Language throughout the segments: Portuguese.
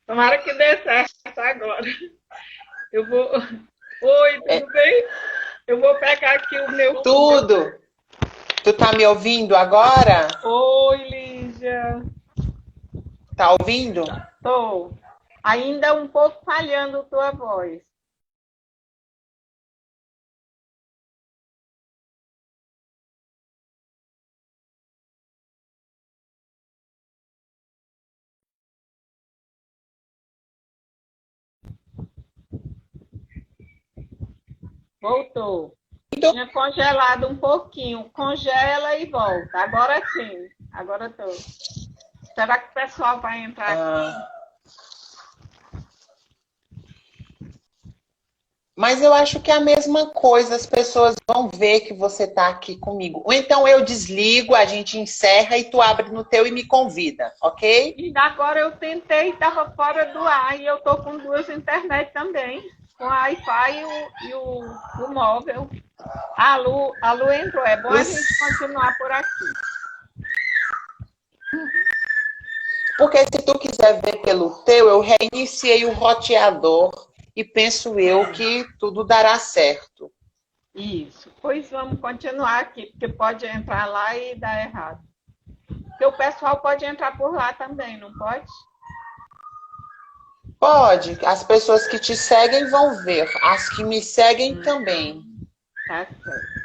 Tomara que dê certo agora. Eu vou. Oi, tudo É, bem? Eu vou pegar aqui o meu filho. tudo. Tu tá me ouvindo agora? Oi, Lígia. Tá ouvindo? Tô. Ainda um pouco falhando tua voz. Voltou. Tinha congelado um pouquinho. Congela e volta. Agora sim. Agora tô. Será que o pessoal vai entrar aqui? Ah, mas eu acho que é a mesma coisa, as pessoas vão ver que você tá aqui comigo. Ou então eu desligo, a gente encerra e tu abre no teu e me convida, ok? E agora eu tentei, estava fora do ar e eu tô com duas internet também, com a Wi-Fi e o móvel. A Lu entrou. É bom a gente continuar por aqui. Porque se tu quiser ver pelo teu, eu reiniciei o roteador e penso eu que tudo dará certo. Isso. Pois vamos continuar aqui, porque pode entrar lá e dar errado. Porque o pessoal pode entrar por lá também, não pode? Pode, as pessoas que te seguem vão ver, as que me seguem Hum, também. tá certo.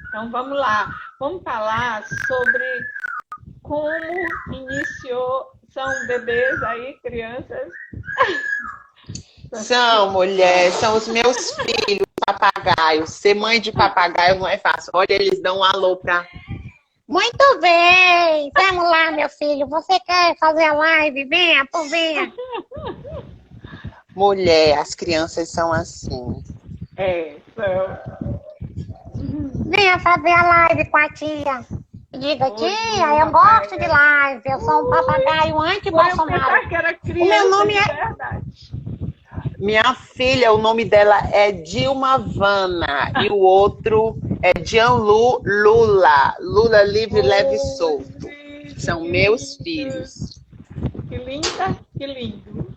Então vamos lá. Vamos falar sobre como iniciou. São bebês aí, crianças. São, mulher, são os meus filhos, papagaios. Ser mãe de papagaio não é fácil. Olha, eles dão um alô pra. Muito bem! Vamos lá, meu filho. Você quer fazer a live? Venha, pô, venha. Mulher, as crianças são assim. É, são. Venha fazer a live com a tia. Diga, Oi, tia, eu gosto de Rafael. live. Eu sou um Ui, papagaio foi eu anti-Bolsonaro. pensar que era O meu criança nome de é. verdade. Minha filha, o nome dela é Dilma Vana e o outro é Jean-Lu Lula. Lula livre, leve e Oi, solto. gente, São que meus linda. filhos. Que linda, que lindo.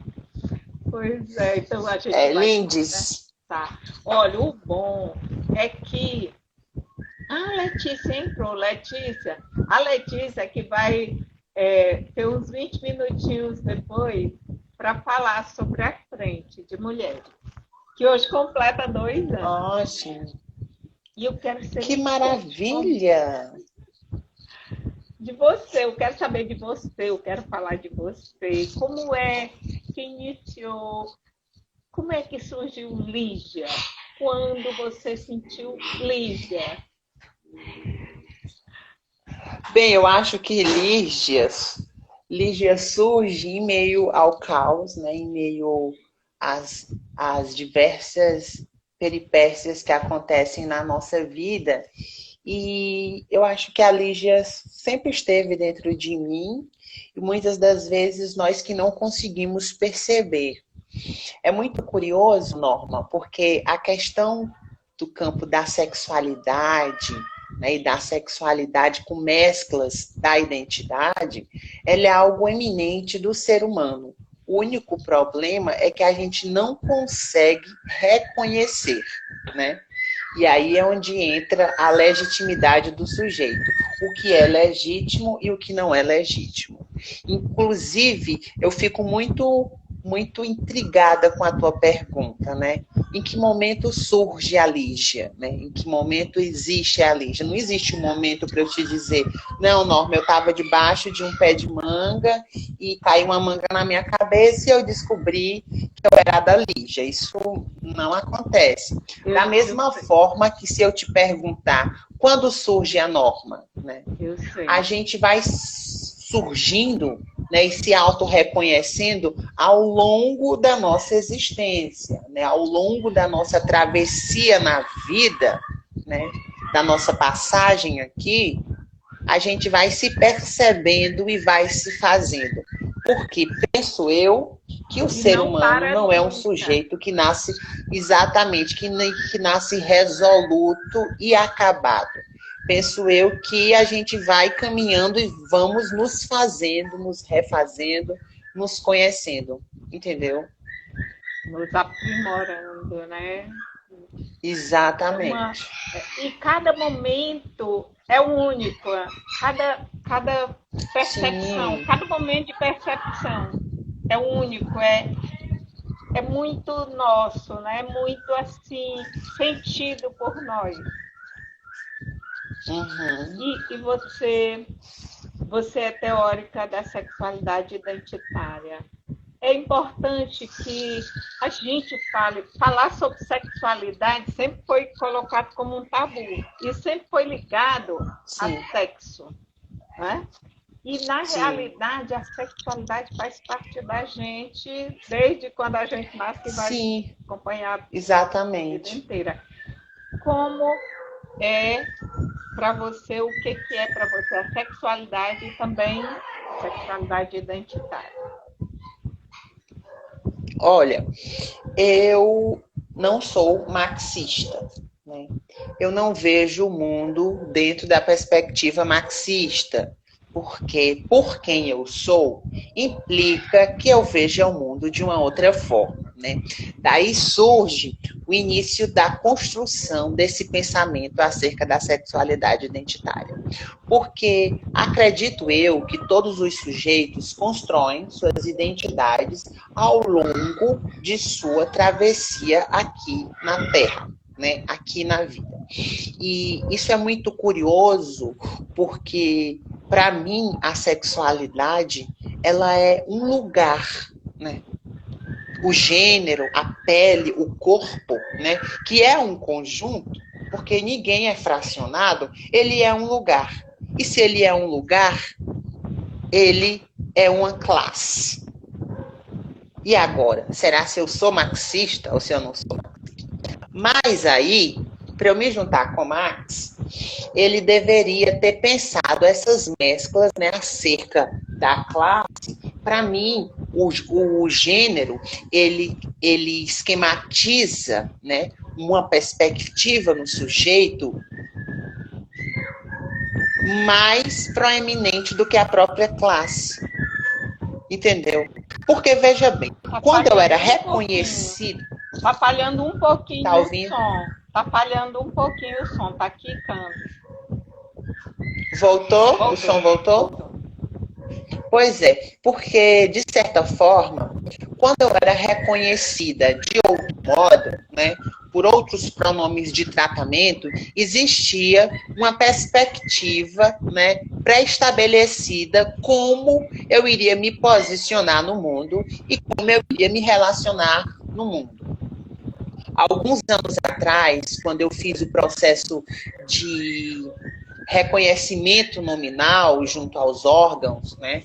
Pois é, então a gente É, vai lindes. conversar. Olha, o bom é que a Letícia entrou. Letícia, a Letícia que vai ter uns 20 minutinhos depois para falar sobre a frente de mulheres, que hoje completa 2 anos. Ótimo. E eu quero que você Que me conte maravilha. de você, eu quero saber de você, eu quero falar de você. Como é que iniciou? Como é que surgiu Lígia? Quando você sentiu Lígia? Bem, eu acho que Lígia surge em meio ao caos, né? Em meio às diversas peripécias que acontecem na nossa vida. E eu acho que a Lígia sempre esteve dentro de mim e muitas das vezes nós que não conseguimos perceber. É muito curioso, Norma, porque a questão do campo da sexualidade, né, e da sexualidade com mesclas da identidade, ela é algo eminente do ser humano. O único problema é que a gente não consegue reconhecer, né? E aí é onde entra a legitimidade do sujeito, o que é legítimo e o que não é legítimo. Inclusive, eu fico muito intrigada com a tua pergunta, né? Em que momento surge a Lígia, né? Em que momento existe a Lígia? Não existe um momento para eu te dizer, não, Norma, eu estava debaixo de um pé de manga e caiu uma manga na minha cabeça e eu descobri que eu era da Lígia. Isso não acontece. Da Eu mesma sei, forma que se eu te perguntar quando surge a Norma, né? eu A sei. gente vai surgindo, né, e se auto-reconhecendo ao longo da nossa existência, né, ao longo da nossa travessia na vida, né, da nossa passagem aqui, a gente vai se percebendo e vai se fazendo. Porque penso eu que o E ser não humano para não é um nunca. sujeito que nasce exatamente, que nasce resoluto e acabado. Penso eu que a gente vai caminhando e vamos nos fazendo, nos refazendo, nos conhecendo, entendeu? Nos aprimorando, né? Exatamente. E cada momento é único, cada percepção, Sim. cada momento de percepção é único, é muito nosso, né? Muito assim, sentido por nós. Uhum. E você é teórica da sexualidade identitária. É importante que a gente falar sobre sexualidade sempre foi colocado como um tabu e sempre foi ligado Sim. a sexo, né? E na Sim. realidade a sexualidade faz parte da gente desde quando a gente nasce e vai Sim. acompanhar Exatamente. a vida inteira. Como é para você, o que é para você a sexualidade e também sexualidade identitária? Olha, eu não sou marxista, né? Eu não vejo o mundo dentro da perspectiva marxista, porque por quem eu sou implica que eu veja o mundo de uma outra forma, né? Daí surge o início da construção desse pensamento acerca da sexualidade identitária. Porque acredito eu que todos os sujeitos constroem suas identidades ao longo de sua travessia aqui na Terra, né? Aqui na vida. E isso é muito curioso, porque para mim a sexualidade ela é um lugar, né? O gênero, a pele, o corpo, né? Que é um conjunto, porque ninguém é fracionado, ele é um lugar. E se ele é um lugar, ele é uma classe. E agora, será se eu sou marxista ou se eu não sou marxista? Mas aí, para eu me juntar com Marx, ele deveria ter pensado essas mesclas, né, acerca da classe. Para mim, o gênero, ele esquematiza, né, uma perspectiva no sujeito mais proeminente do que a própria classe. Entendeu? Porque, veja bem, quando eu era reconhecida... Tá falhando um pouquinho tá ouvindo? o som. Tá falhando um pouquinho o som, tá quicando. Voltou? O som voltou? Pois é, porque, de certa forma, quando eu era reconhecida de outro modo, né, por outros pronomes de tratamento, existia uma perspectiva, né, pré-estabelecida como eu iria me posicionar no mundo e como eu iria me relacionar no mundo. Alguns anos atrás, quando eu fiz o processo de reconhecimento nominal junto aos órgãos, né,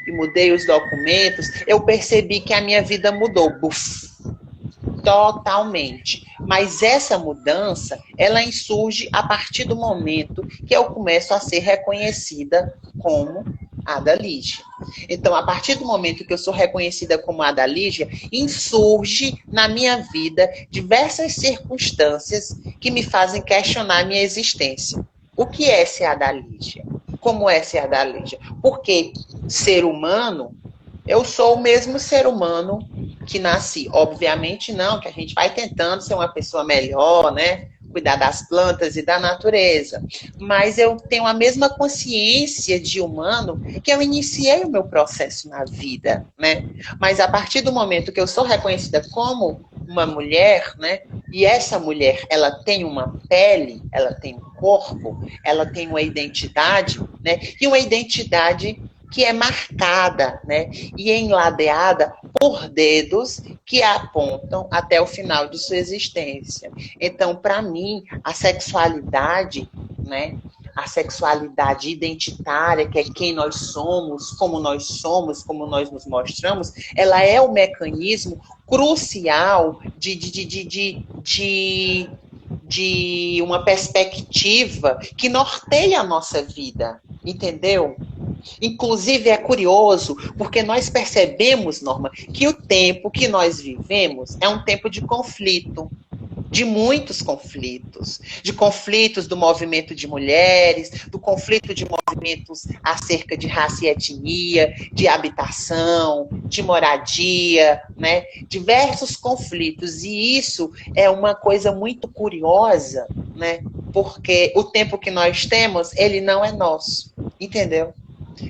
e mudei os documentos, eu percebi que a minha vida mudou, totalmente. Mas essa mudança, ela insurge a partir do momento que eu começo a ser reconhecida como Ada Lígia. Então, a partir do momento que eu sou reconhecida como Ada Lígia, insurge na minha vida diversas circunstâncias que me fazem questionar a minha existência. O que é ser Ada Lígia? Como é ser Ada Lígia? Porque ser humano, eu sou o mesmo ser humano que nasci. Obviamente não, que a gente vai tentando ser uma pessoa melhor, né? Cuidar das plantas e da natureza. Mas eu tenho a mesma consciência de humano que eu iniciei o meu processo na vida, né? Mas a partir do momento que eu sou reconhecida como uma mulher, né? E essa mulher, ela tem uma pele, ela tem um corpo, ela tem uma identidade, né? E uma identidade que é marcada, né, e enladeada por dedos que a apontam até o final de sua existência. Então, para mim, a sexualidade, né, a sexualidade identitária, que é quem nós somos, como nós nos mostramos, ela é o mecanismo crucial de uma perspectiva que norteia a nossa vida, entendeu? Inclusive, é curioso, porque nós percebemos, Norma, que o tempo que nós vivemos é um tempo de conflito, de muitos conflitos, de conflitos do movimento de mulheres, do conflito de movimentos questionamentos acerca de raça e etnia, de habitação, de moradia, né? Diversos conflitos. E isso é uma coisa muito curiosa, né? Porque o tempo que nós temos, ele não é nosso, entendeu?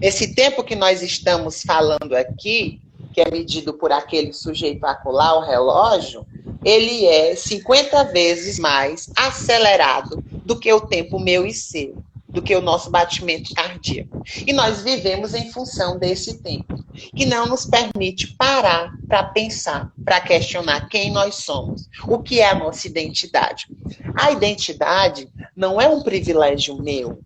Esse tempo que nós estamos falando aqui, que é medido por aquele sujeito acolá, o relógio, ele é 50 vezes mais acelerado do que o tempo meu e seu, do que o nosso batimento cardíaco. E nós vivemos em função desse tempo, que não nos permite parar para pensar, para questionar quem nós somos, o que é a nossa identidade. A identidade não é um privilégio meu.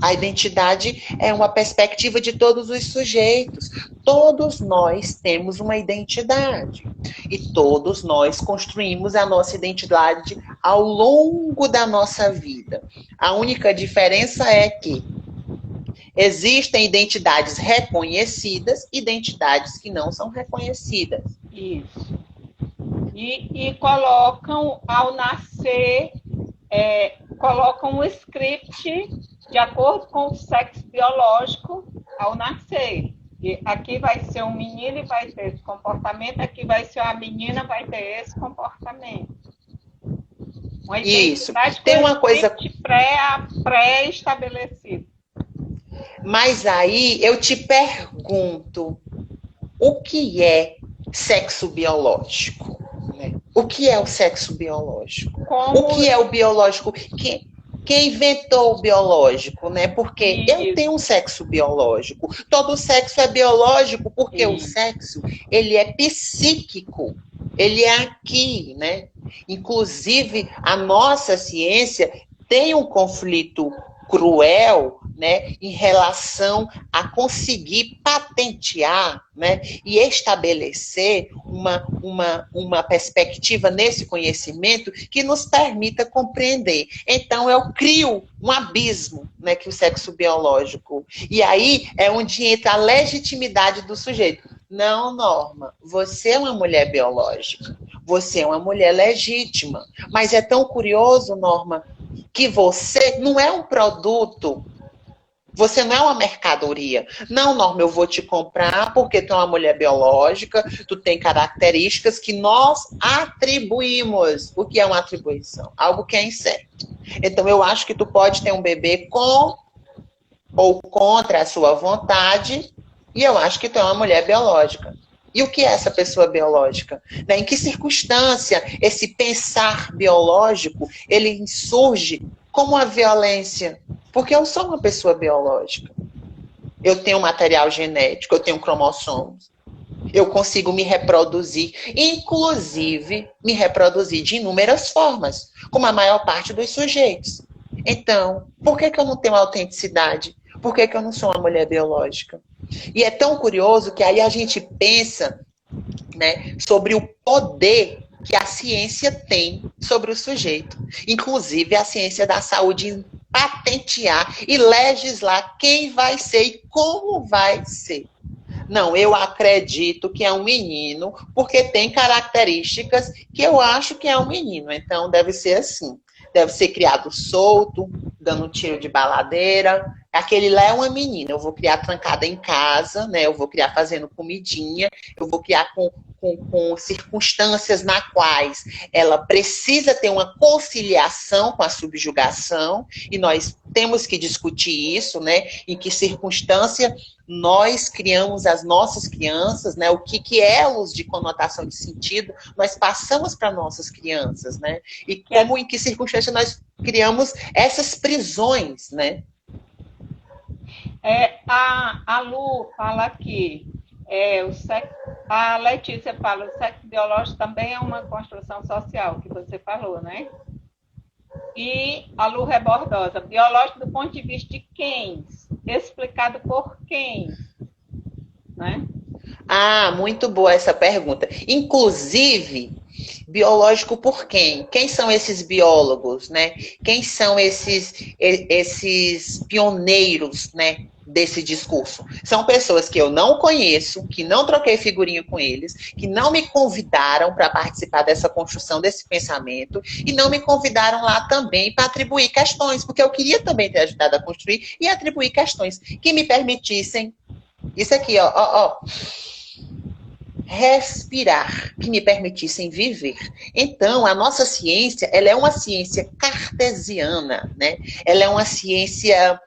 A identidade é uma perspectiva de todos os sujeitos. Todos nós temos uma identidade. E todos nós construímos a nossa identidade ao longo da nossa vida. A única diferença é que existem identidades reconhecidas e identidades que não são reconhecidas. Isso. E colocam, ao nascer, colocam um script de acordo com o sexo biológico ao nascer. E aqui vai ser um menino e vai ter esse comportamento, aqui vai ser uma menina, vai ter esse comportamento. Uma isso. Tem uma coisa pré-estabelecido. Mas aí eu te pergunto, o que é sexo biológico? Né? O que é o sexo biológico? O que é o biológico? Quem inventou o biológico, né? Porque eu tenho um sexo biológico. Todo sexo é biológico porque o sexo, ele é psíquico. Ele é aqui, né? Inclusive, a nossa ciência tem um conflito cruel, né, em relação a conseguir patentear, né, e estabelecer uma perspectiva nesse conhecimento que nos permita compreender. Então, eu crio um abismo, né, que o sexo biológico. E aí é onde entra a legitimidade do sujeito. Não, Norma, você é uma mulher biológica, você é uma mulher legítima. Mas é tão curioso, Norma, que você não é um produto, você não é uma mercadoria. Não, Norma, eu vou te comprar porque tu é uma mulher biológica, tu tem características que nós atribuímos. O que é uma atribuição? Algo que é incerto. Então, eu acho que tu pode ter um bebê com ou contra a sua vontade, e eu acho que tu é uma mulher biológica. E o que é essa pessoa biológica? Em que circunstância esse pensar biológico, ele surge como a violência? Porque eu sou uma pessoa biológica. Eu tenho material genético, eu tenho cromossomos. Eu consigo me reproduzir, inclusive me reproduzir de inúmeras formas, como a maior parte dos sujeitos. Então, por que eu não tenho autenticidade? Por que eu não sou uma mulher biológica? E é tão curioso que aí a gente pensa, né, sobre o poder que a ciência tem sobre o sujeito. Inclusive a ciência da saúde em patentear e legislar quem vai ser e como vai ser. Não, eu acredito que é um menino porque tem características que eu acho que é um menino. Então deve ser assim. Deve ser criado solto, dando um tiro de baladeira. Aquele lá é uma menina, eu vou criar trancada em casa, né? Eu vou criar fazendo comidinha, eu vou criar com circunstâncias na quais ela precisa ter uma conciliação com a subjugação, e nós temos que discutir isso, né? Em que circunstância nós criamos as nossas crianças, né? O que elos de conotação de sentido nós passamos para nossas crianças, né? E como, em que circunstância nós criamos essas prisões, né? A Lu fala aqui, a Letícia fala, o sexo biológico também é uma construção social, que você falou, né? E a Lu Rebordosa, biológico do ponto de vista de quem? Explicado por quem? Né? Ah, muito boa essa pergunta. Inclusive, biológico por quem? Quem são esses biólogos, né? Quem são esses pioneiros, né, desse discurso. São pessoas que eu não conheço, que não troquei figurinha com eles, que não me convidaram para participar dessa construção desse pensamento e não me convidaram lá também para atribuir questões, porque eu queria também ter ajudado a construir e atribuir questões que me permitissem, isso aqui, ó, respirar, que me permitissem viver. Então, a nossa ciência, ela é uma ciência cartesiana, né? Ela é uma ciência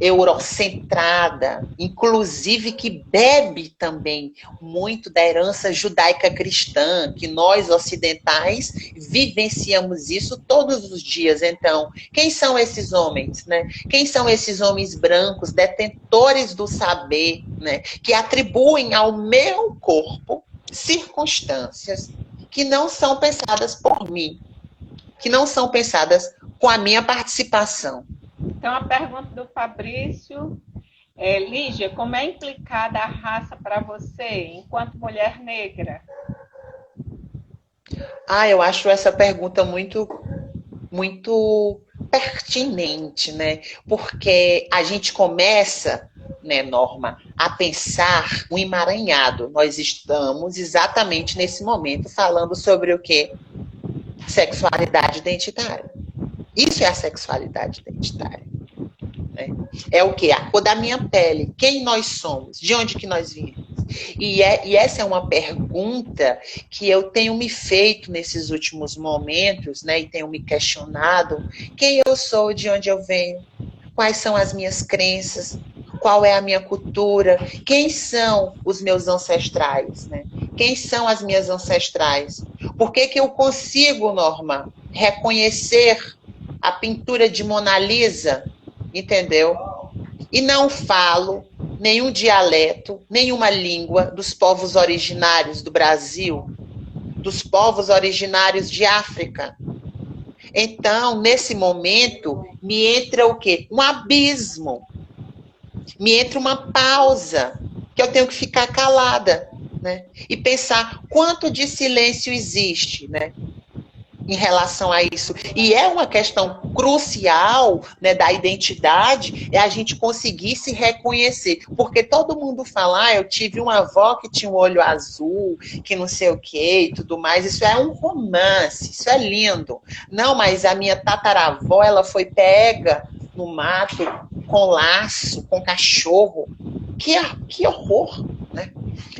eurocentrada, inclusive que bebe também muito da herança judaica cristã, que nós ocidentais vivenciamos isso todos os dias. Então, quem são esses homens, né? Quem são esses homens brancos, detentores do saber, né? Que atribuem ao meu corpo circunstâncias que não são pensadas por mim, que não são pensadas com a minha participação. Então, a pergunta do Fabrício é: Lígia, como é implicada a raça para você, enquanto mulher negra? Eu acho essa pergunta muito pertinente, né? Porque a gente começa, né, Norma, a pensar um emaranhado. Nós estamos exatamente nesse momento falando sobre o quê? Sexualidade identitária. Isso é a sexualidade identitária. Né? É o quê? A cor da minha pele. Quem nós somos? De onde que nós viemos? E essa é uma pergunta que eu tenho me feito nesses últimos momentos, né? E tenho me questionado. Quem eu sou? De onde eu venho? Quais são as minhas crenças? Qual é a minha cultura? Quem são os meus ancestrais? Né? Quem são as minhas ancestrais? Por que eu consigo, Norma, reconhecer a pintura de Mona Lisa, entendeu? E não falo nenhum dialeto, nenhuma língua dos povos originários do Brasil, dos povos originários de África. Então, nesse momento, me entra o quê? Um abismo. Me entra uma pausa, que eu tenho que ficar calada, né? E pensar quanto de silêncio existe, né? Em relação a isso. E é uma questão crucial, né, da identidade, é a gente conseguir se reconhecer. Porque todo mundo fala, eu tive uma avó que tinha um olho azul, que não sei o quê e tudo mais. Isso é um romance, isso é lindo. Não, mas a minha tataravó, ela foi pega no mato com laço, com cachorro. Que horror, né?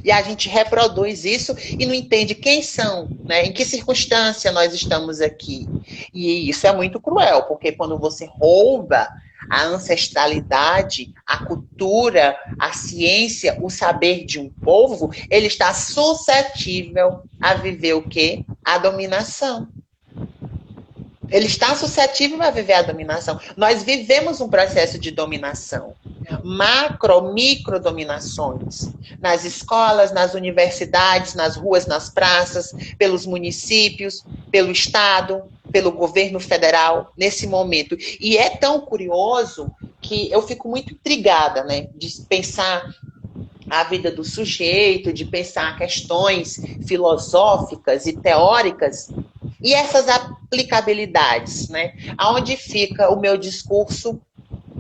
E a gente reproduz isso e não entende quem são, né? Em que circunstância nós estamos aqui. E isso é muito cruel, porque quando você rouba a ancestralidade, a cultura, a ciência, o saber de um povo, ele está suscetível a viver o quê? A dominação. Ele está suscetível a viver a dominação. Nós vivemos um processo de dominação. Macro, micro dominações. Nas escolas, nas universidades, nas ruas, nas praças, pelos municípios, pelo Estado, pelo governo federal, nesse momento. E é tão curioso que eu fico muito intrigada, né, de pensar a vida do sujeito, de pensar questões filosóficas e teóricas, e essas aplicabilidades, né? Aonde fica o meu discurso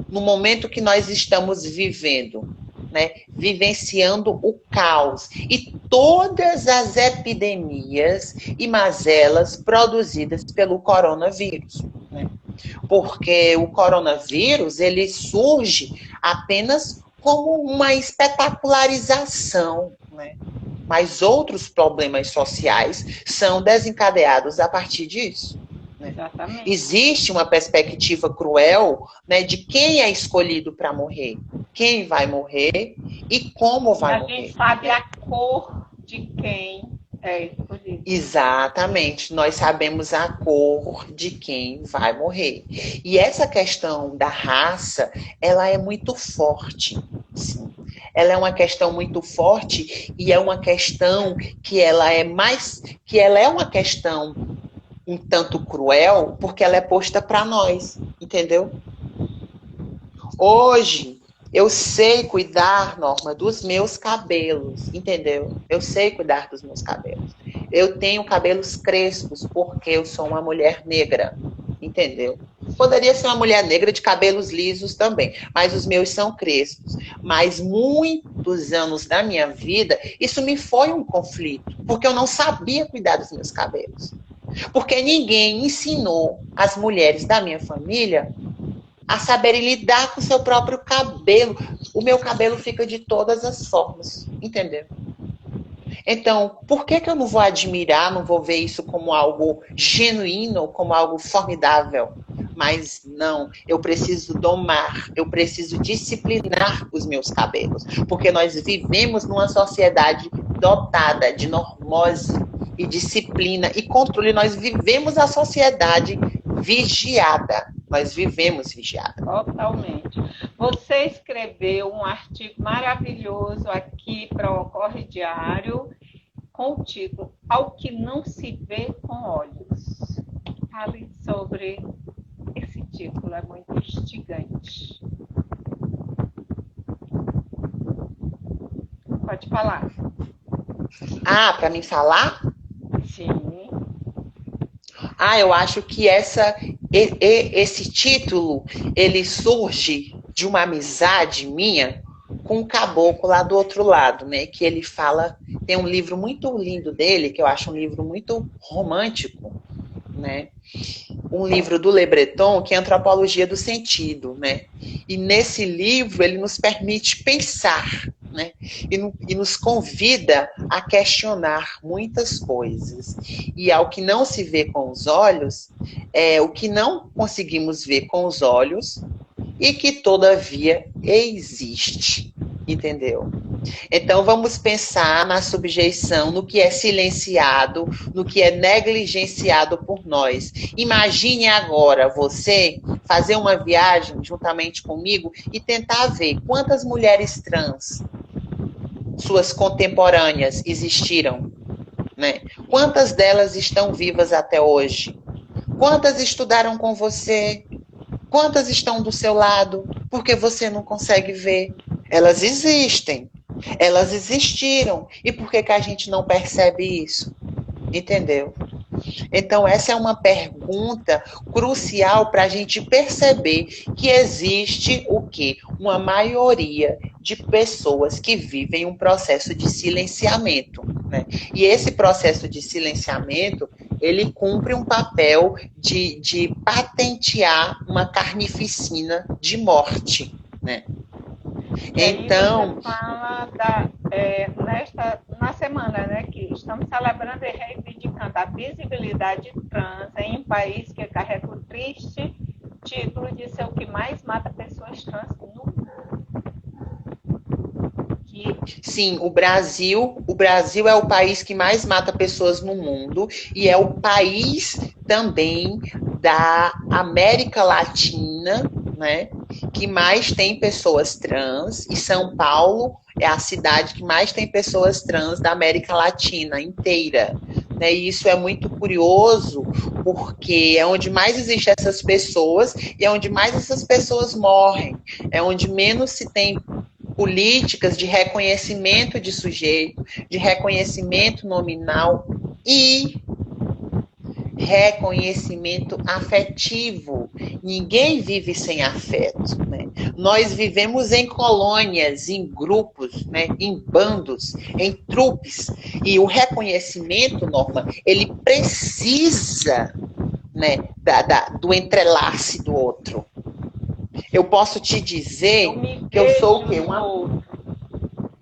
no momento que nós estamos vivendo, né? Vivenciando o caos e todas as epidemias e mazelas produzidas pelo coronavírus, né? Porque o coronavírus, ele surge apenas como uma espetacularização, né? Mas outros problemas sociais são desencadeados a partir disso. Né? Exatamente. Existe uma perspectiva cruel, né, de quem é escolhido para morrer, quem vai morrer e como vai morrer. A gente sabe a cor de quem é escolhido. Exatamente, nós sabemos a cor de quem vai morrer. E essa questão da raça, ela é muito forte, sim. Ela é uma questão muito forte e é uma questão que ela é uma questão um tanto cruel, porque ela é posta para nós, entendeu? Hoje, eu sei cuidar, Norma, dos meus cabelos, entendeu? Eu sei cuidar dos meus cabelos. Eu tenho cabelos crespos porque eu sou uma mulher negra, entendeu? Poderia ser uma mulher negra de cabelos lisos também, mas os meus são crespos. Mas muitos anos da minha vida, isso me foi um conflito, porque eu não sabia cuidar dos meus cabelos. Porque ninguém ensinou as mulheres da minha família a saberem lidar com o seu próprio cabelo. O meu cabelo fica de todas as formas, entendeu? Então, por que eu não vou admirar, não vou ver isso como algo genuíno, como algo formidável? Mas não, eu preciso domar, eu preciso disciplinar os meus cabelos, porque nós vivemos numa sociedade dotada de normose e disciplina e controle. Nós vivemos a sociedade vigiada. Nós vivemos vigiada. Totalmente. Você escreveu um artigo maravilhoso aqui para o Ocorre Diário com o título Ao que não se vê com olhos. Fale sobre esse título, é muito instigante. Pode falar. Ah, para mim falar? Sim. Eu acho que esse título, ele surge de uma amizade minha com um caboclo lá do outro lado, né? Que ele fala, tem um livro muito lindo dele, que eu acho um livro muito romântico, né? Um livro do Le Breton, que é Antropologia do Sentido, né? E nesse livro ele nos permite pensar, né? E nos convida a questionar muitas coisas. E ao que não se vê com os olhos, o que não conseguimos ver com os olhos e que todavia existe, entendeu? Então vamos pensar na subjeição, no que é silenciado, no que é negligenciado por nós. Imagine agora você fazer uma viagem juntamente comigo e tentar ver quantas mulheres trans, suas contemporâneas, existiram, né? Quantas delas estão vivas até hoje? Quantas estudaram com você? Quantas estão do seu lado? Porque você não consegue ver. Elas existem. Elas existiram. E por que a gente não percebe isso? Entendeu? Então, essa é uma pergunta crucial para a gente perceber que existe o quê? Uma maioria de pessoas que vivem um processo de silenciamento, né? E esse processo de silenciamento, ele cumpre um papel de patentear uma carnificina de morte, né? Então, você fala na semana, né, que estamos celebrando e reivindicando a visibilidade trans em um país que carrega o triste título de ser o que mais mata pessoas trans no mundo. Sim, o Brasil é o país que mais mata pessoas no mundo e é o país também da América Latina, né, que mais tem pessoas trans, e São Paulo é a cidade que mais tem pessoas trans da América Latina inteira. Né? E isso é muito curioso, porque é onde mais existem essas pessoas e é onde mais essas pessoas morrem. É onde menos se tem políticas de reconhecimento de sujeito, de reconhecimento nominal e reconhecimento afetivo. Ninguém vive sem afeto, né? Nós vivemos em colônias, em grupos, né? Em bandos, em trupes. E o reconhecimento, Norma, ele precisa, né, do entrelace do outro. Eu posso te dizer que eu sou o quê?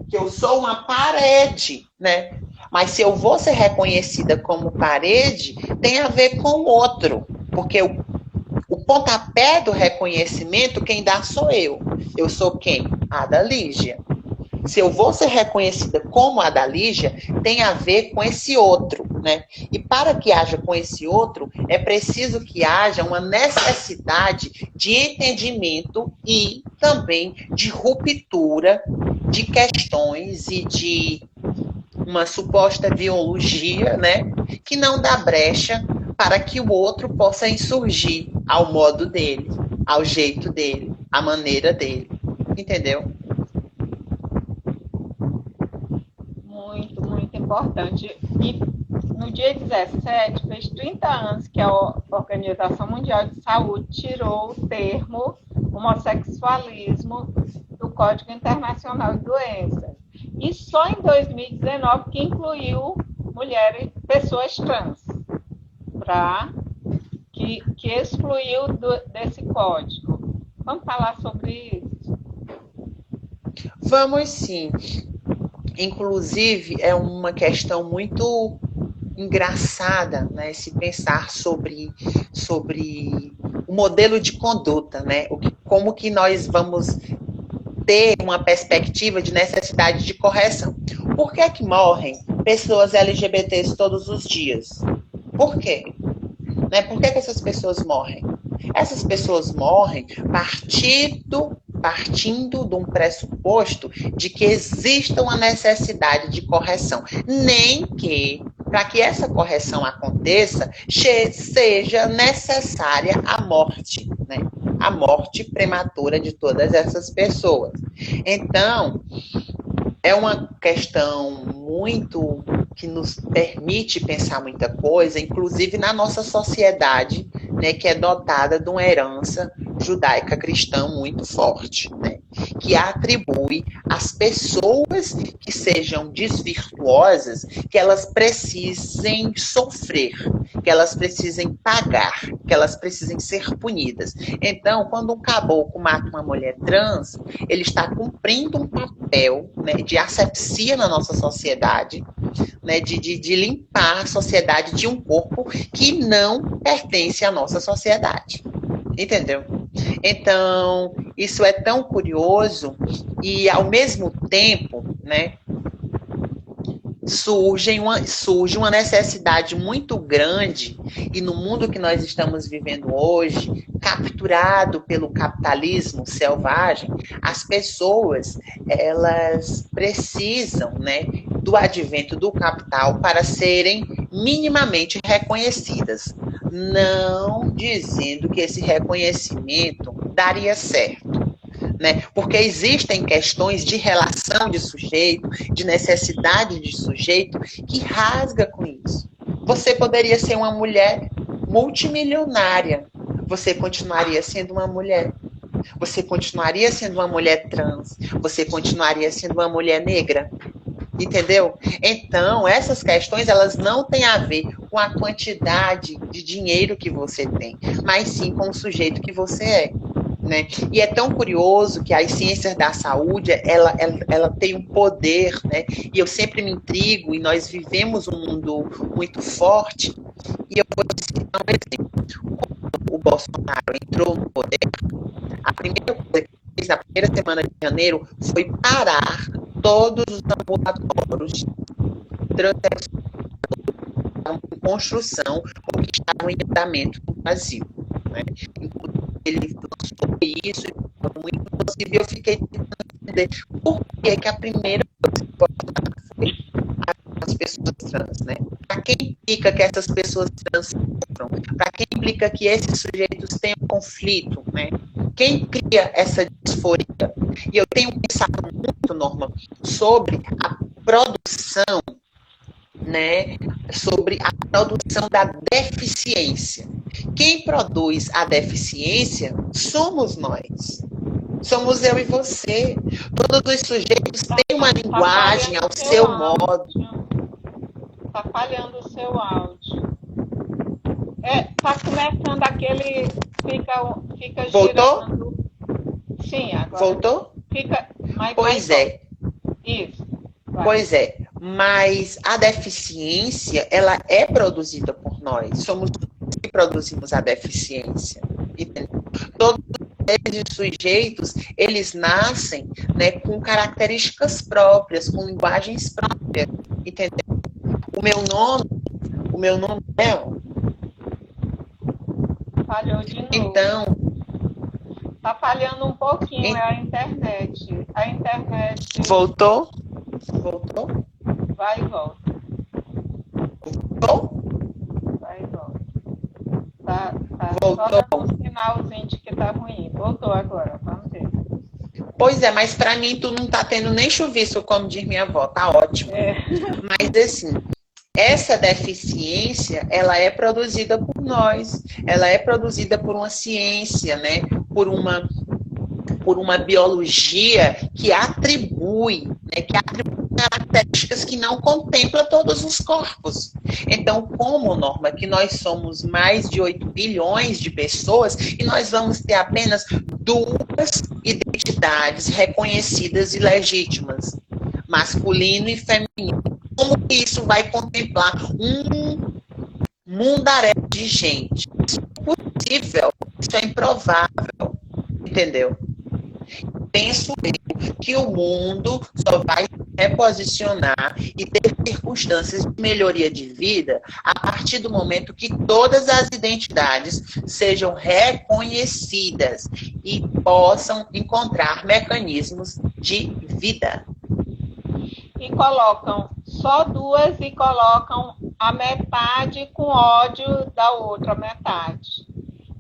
Que eu sou uma parede, né? Mas se eu vou ser reconhecida como parede, tem a ver com o outro. Porque o pontapé do reconhecimento, quem dá sou eu. Eu sou quem? A Adalígia. Se eu vou ser reconhecida como a Adalígia, tem a ver com esse outro, né? E para que haja com esse outro, é preciso que haja uma necessidade de entendimento e também de ruptura de questões e de uma suposta biologia, né, que não dá brecha para que o outro possa insurgir ao modo dele, ao jeito dele, à maneira dele. Entendeu? Muito, muito importante. E no dia 17, fez 30 anos que a Organização Mundial de Saúde tirou o termo homossexualismo do Código Internacional de Doenças. E só em 2019 que incluiu mulheres, pessoas trans, que excluiu desse código. Vamos falar sobre isso? Vamos sim. Inclusive, é uma questão muito engraçada, né, se pensar sobre o modelo de conduta, né, como que nós vamos ter uma perspectiva de necessidade de correção. Por que é que morrem pessoas LGBTs todos os dias? Por quê? Né? Por que é que essas pessoas morrem? Essas pessoas morrem partindo de um pressuposto de que exista uma necessidade de correção, nem que, para que essa correção aconteça, seja necessária a morte, né? A morte prematura de todas essas pessoas. Então, é uma questão muito que nos permite pensar muita coisa, inclusive na nossa sociedade, né, que é dotada de uma herança judaica cristã muito forte, né, que atribui às pessoas que sejam desvirtuosas que elas precisem sofrer, que elas precisem pagar, que elas precisem ser punidas. Então, quando um caboclo mata uma mulher trans, ele está cumprindo um papel, né, de asepsia na nossa sociedade, né, de limpar a sociedade de um corpo que não pertence à nossa sociedade. Entendeu? Então, isso é tão curioso e, ao mesmo tempo, né, surge uma necessidade muito grande, e no mundo que nós estamos vivendo hoje, capturado pelo capitalismo selvagem, as pessoas, elas precisam, né, do advento do capital para serem minimamente reconhecidas, não dizendo que esse reconhecimento daria certo. Né? Porque existem questões de relação de sujeito, de necessidade de sujeito, que rasga com isso. Você poderia ser uma mulher multimilionária, você continuaria sendo uma mulher. Você continuaria sendo uma mulher trans, você continuaria sendo uma mulher negra. Entendeu? Então, essas questões, elas não têm a ver com a quantidade de dinheiro que você tem, mas sim com o sujeito que você é. Né? E é tão curioso que as ciências da saúde, ela tem um poder, né? E eu sempre me intrigo, e nós vivemos um mundo muito forte, e eu vou citar um exemplo. Quando o Bolsonaro entrou no poder, a primeira coisa que ele fez na primeira semana de janeiro foi parar todos os ambulatórios em construção ou que estavam em andamento no Brasil. Né? Ele lançou isso, inclusive eu fiquei tentando entender por que a primeira coisa que pode dar as pessoas trans, né? Para quem implica que essas pessoas trans sofram? Para quem implica que esses sujeitos tenham conflito, né? Quem cria essa disforia? E eu tenho pensado muito, Norma, sobre a produção, né, sobre a produção da deficiência. Quem produz a deficiência somos nós. Somos eu e você. Todos os sujeitos têm uma linguagem ao seu modo. Está falhando o seu áudio. Está começando aquele... Fica Voltou? Girando. Sim, agora. Voltou? Pois é. Isso. Vai. Pois é. Mas a deficiência, ela é produzida por nós. Somos nós que produzimos a deficiência. Entendeu? Todos esses sujeitos, eles nascem, né, com características próprias, com linguagens próprias. Entendeu? O meu nome é... Falhou de novo. Então... Está falhando um pouquinho, é a internet. A internet... Voltou? Voltou? Vai e volta. Voltou? Vai e volta. Tá Voltou. Só dando um sinalzinho de que tá ruim. Voltou agora, vamos ver. Pois é, mas para mim tu não tá tendo nem chuvisco, como diz minha avó, tá ótimo. É. Mas assim, essa deficiência, ela é produzida por nós, ela é produzida por uma ciência, né? Por uma biologia que atribui, né? Que atribui características que não contempla todos os corpos. Então, como, Norma, que nós somos mais de 8 bilhões de pessoas e nós vamos ter apenas 2 identidades reconhecidas e legítimas, masculino e feminino. Como que isso vai contemplar um mundaréu de gente? Isso é impossível, isso é improvável, entendeu? Penso eu que o mundo só vai se reposicionar e ter circunstâncias de melhoria de vida a partir do momento que todas as identidades sejam reconhecidas e possam encontrar mecanismos de vida. E colocam só 2 e colocam a metade com ódio da outra metade.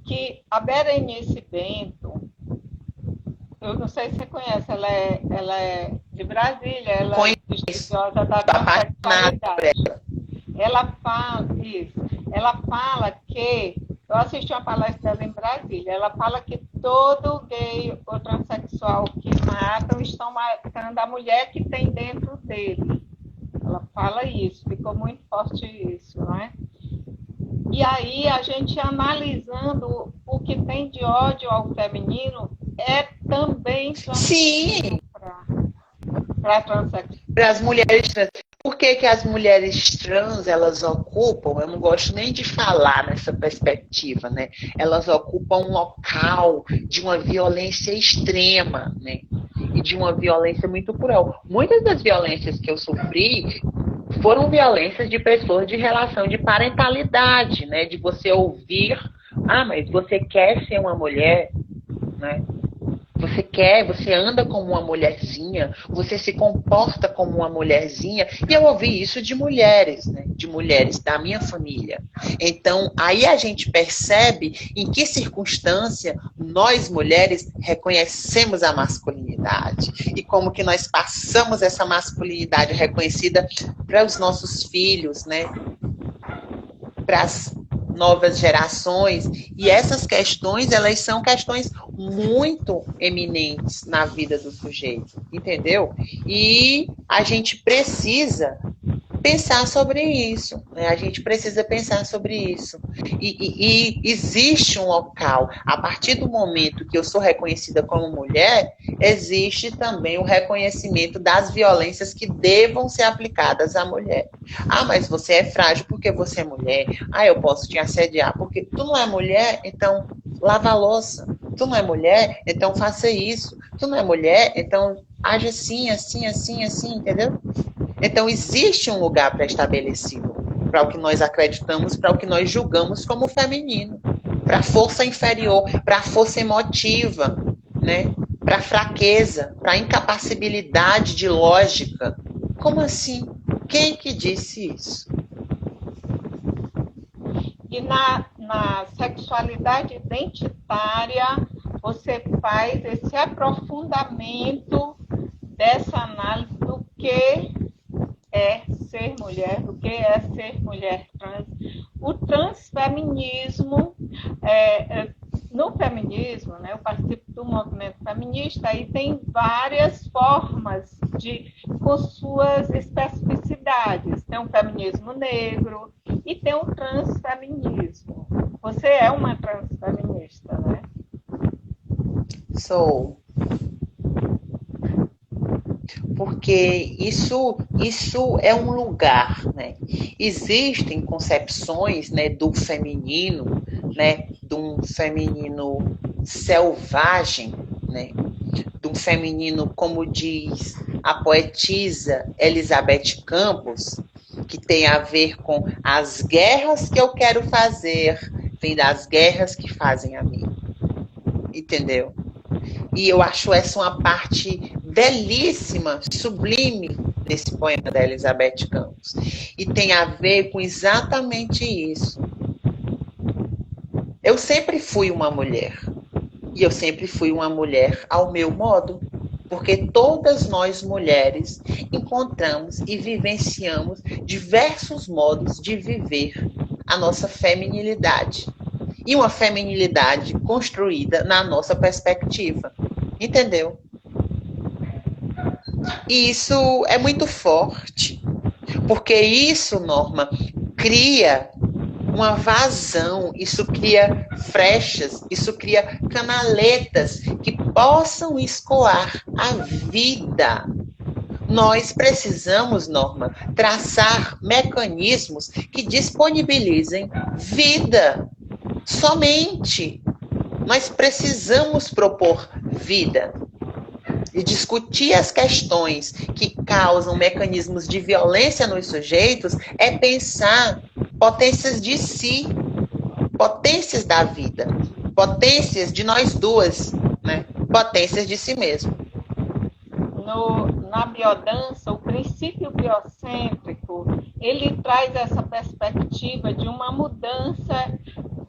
Que a Berenice Bento, eu não sei se você conhece, ela é de Brasília, ela é estudiosa da transexualidade. Ela fala que, eu assisti uma palestra dela em Brasília, ela fala que todo gay ou transexual que matam estão matando a mulher que tem dentro dele. Ela fala isso, ficou muito forte isso, não é? E aí, a gente analisando o que tem de ódio ao feminino, é também para transexuais. Para as mulheres trans. Por que as mulheres trans, elas ocupam, eu não gosto nem de falar nessa perspectiva, né? Elas ocupam um local de uma violência extrema, né? E de uma violência muito cruel. Muitas das violências que eu sofri foram violências de pessoas de relação de parentalidade, né? De você ouvir, mas você quer ser uma mulher, né? Você anda como uma mulherzinha, você se comporta como uma mulherzinha. E eu ouvi isso de mulheres, né? De mulheres da minha família. Então, aí a gente percebe em que circunstância nós, mulheres, reconhecemos a masculinidade. E como que nós passamos essa masculinidade reconhecida para os nossos filhos, né? Para as novas gerações, e essas questões, elas são questões muito eminentes na vida do sujeito, entendeu? E a gente precisa pensar sobre isso, né? A gente precisa pensar sobre isso. E existe um local, a partir do momento que eu sou reconhecida como mulher, existe também o reconhecimento das violências que devam ser aplicadas à mulher. Mas você é frágil porque você é mulher. Eu posso te assediar porque tu não é mulher, então lava a louça. Tu não é mulher, então faça isso. Tu não é mulher, então age assim, assim, assim, assim, entendeu? Então, existe um lugar pré-estabelecido para o que nós acreditamos, para o que nós julgamos como feminino, para a força inferior, para a força emotiva, né? Para a fraqueza, para a incapacibilidade de lógica. Como assim? Quem que disse isso? E na sexualidade identitária, você faz esse aprofundamento dessa análise do que é ser mulher, do que é ser mulher trans. O transfeminismo, no feminismo, né, eu participo do movimento feminista e tem várias formas com suas especificidades. Tem o feminismo negro e tem o transfeminismo. Você é uma transfeminista, né? Sou. Porque isso é um lugar, né? Existem concepções, né, do feminino, né, de um feminino selvagem, né, de um feminino, como diz a poetisa Elizabeth Campos, que tem a ver com as guerras que eu quero fazer, vem das guerras que fazem a mim. Entendeu? E eu acho essa uma parte belíssima, sublime desse poema da Elizabeth Campos. E tem a ver com exatamente isso. Eu sempre fui uma mulher. E eu sempre fui uma mulher ao meu modo. Porque todas nós mulheres encontramos e vivenciamos diversos modos de viver a nossa feminilidade. E uma feminilidade construída na nossa perspectiva. Entendeu? E isso é muito forte. Porque isso, Norma, cria uma vazão, isso cria frechas, isso cria canaletas que possam escoar a vida. Nós precisamos, Norma, traçar mecanismos que disponibilizem vida. Somente. Nós precisamos propor vida. E discutir as questões que causam mecanismos de violência nos sujeitos é pensar potências de si, potências da vida, potências de nós duas, né? Potências de si mesmo. Na biodança, o princípio biocêntrico, ele traz essa perspectiva de uma mudança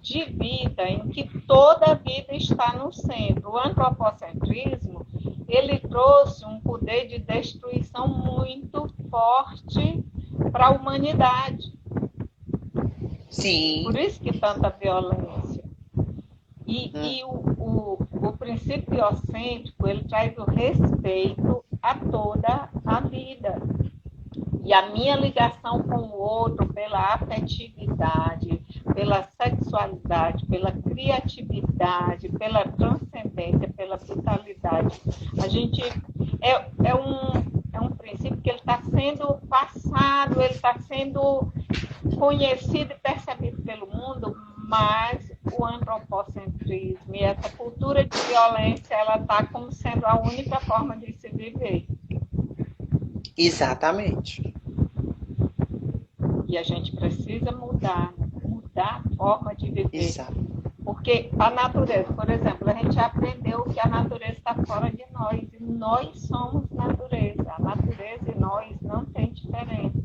de vida, em que toda a vida está no centro. O antropocentrismo, ele trouxe um poder de destruição muito forte para a humanidade. Sim. Por isso que tanta violência. E o princípio biocêntrico, ele traz o respeito a toda a vida. E a minha ligação com o outro pela afetividade, pela sexualidade, pela criatividade, pela transcendência, pela vitalidade. A gente é um princípio que ele está sendo passado, ele está sendo conhecido e percebido pelo mundo, mas o antropocentrismo e essa cultura de violência, ela está como sendo a única forma de se viver. Exatamente. E a gente precisa mudar a forma de viver. Exato. Porque a natureza, por exemplo, a gente aprendeu que a natureza está fora de nós, e nós somos natureza. A natureza e nós não tem diferença.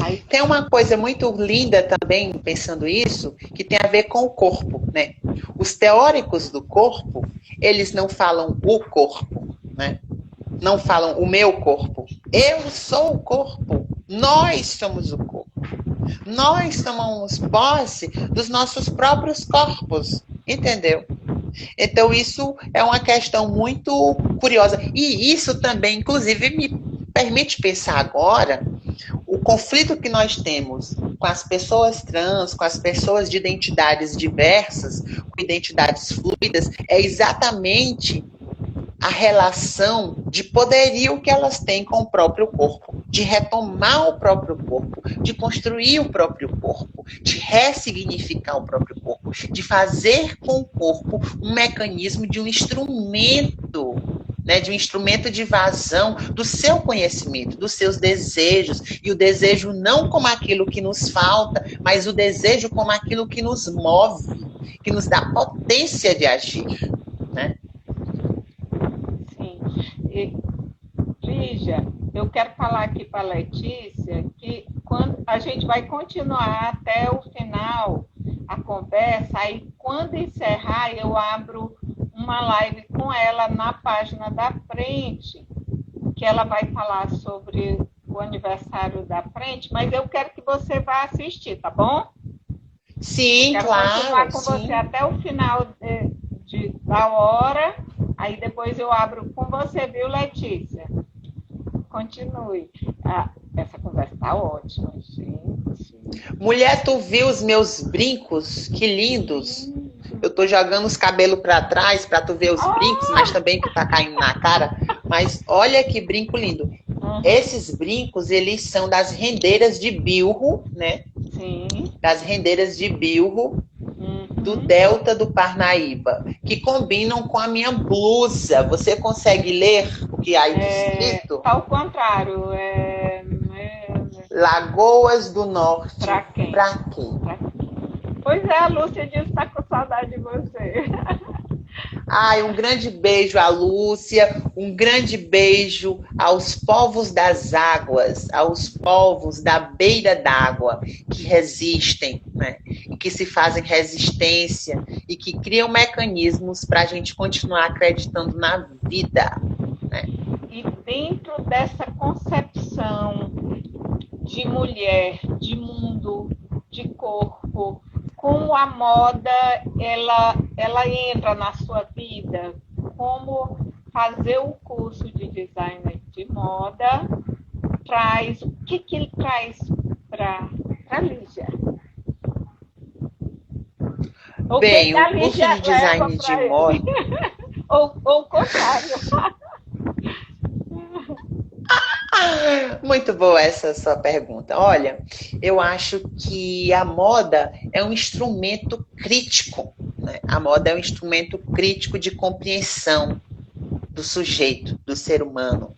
Aí tem uma coisa muito linda também, pensando isso, que tem a ver com o corpo, né? Os teóricos do corpo, eles não falam o corpo, né? Não falam o meu corpo. Eu sou o corpo. Nós somos o corpo. Nós tomamos posse dos nossos próprios corpos. Entendeu? Então, isso é uma questão muito curiosa. E isso também, inclusive, me permite pensar agora o conflito que nós temos com as pessoas trans, com as pessoas de identidades diversas, com identidades fluidas, é exatamente a relação de poderio que elas têm com o próprio corpo, de retomar o próprio corpo, de construir o próprio corpo, de ressignificar o próprio corpo, de fazer com o corpo um mecanismo de um instrumento, né, de um instrumento de vazão do seu conhecimento, dos seus desejos, e o desejo não como aquilo que nos falta, mas o desejo como aquilo que nos move, que nos dá potência de agir, né? Lígia, eu quero falar aqui para a Letícia que quando a gente vai continuar até o final a conversa, aí quando encerrar eu abro uma live com ela na página da frente, que ela vai falar sobre o aniversário da frente, mas eu quero que você vá assistir, tá bom? Sim, quero claro. continuar com sim. você até o final da hora, aí depois eu abro com você, viu, Letícia? Continue. Essa conversa tá ótima, gente. Mulher, tu viu os meus brincos? Que lindos. Eu tô jogando os cabelos para trás para tu ver os brincos, mas também que tá caindo na cara. Mas olha que brinco lindo. Esses brincos, eles são das rendeiras de bilro, né? Sim. Das rendeiras de bilro do Delta do Parnaíba, que combinam com a minha blusa. Você consegue ler o que há escrito? Ao contrário. Lagoas do Norte. Pra quem? Pra quem? Pois é, a Lúcia disse que tá com saudade de você. Ai, um grande beijo à Lúcia, um grande beijo aos povos das águas, aos povos da beira d'água, que resistem, né? E que se fazem resistência e que criam mecanismos para a gente continuar acreditando na vida. E dentro dessa concepção de mulher, de mundo, de corpo, como a moda ela entra na sua vida, como fazer o curso de design de moda traz, o que ele traz para a Lígia? Bem, o curso de design de moda... ou o contrário. Muito boa essa sua pergunta. Olha, eu acho que a moda é um instrumento crítico, né? A moda é um instrumento crítico de compreensão do sujeito, do ser humano,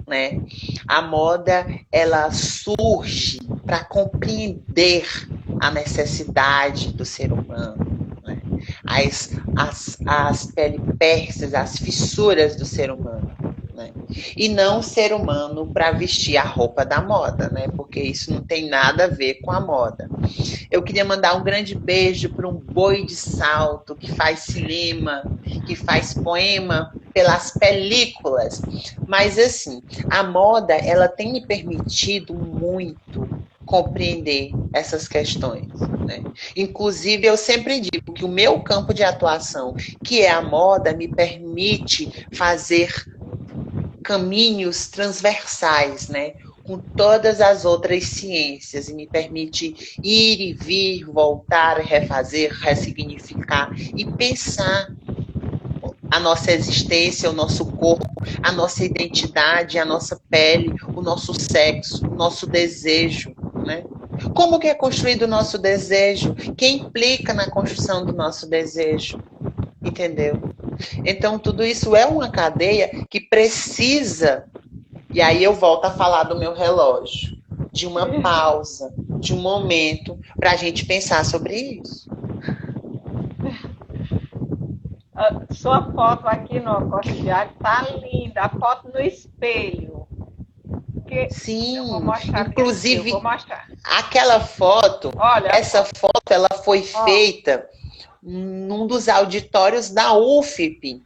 né? A moda, ela surge para compreender a necessidade do ser humano, né? As peripécias, as fissuras do ser humano. Né? E não o ser humano para vestir a roupa da moda, né? Porque isso não tem nada a ver com a moda. Eu queria mandar um grande beijo para um boi de salto que faz cinema, que faz poema pelas películas. Mas assim, a moda, ela tem me permitido muito compreender essas questões, né? Inclusive, eu sempre digo que o meu campo de atuação, que é a moda, me permite fazer caminhos transversais, né, com todas as outras ciências, e me permite ir e vir, voltar, refazer, ressignificar e pensar a nossa existência, o nosso corpo, a nossa identidade, a nossa pele, o nosso sexo, o nosso desejo, né? Como que é construído o nosso desejo? Quem implica na construção do nosso desejo? Entendeu? Então, tudo isso é uma cadeia que precisa, e aí eu volto a falar do meu relógio, de uma pausa, de um momento, para a gente pensar sobre isso. A sua foto aqui no Acosta Diário tá linda, a foto no espelho. Sim, mostrar, inclusive, aquela foto, olha, essa foto, ela foi feita num dos auditórios da UFP,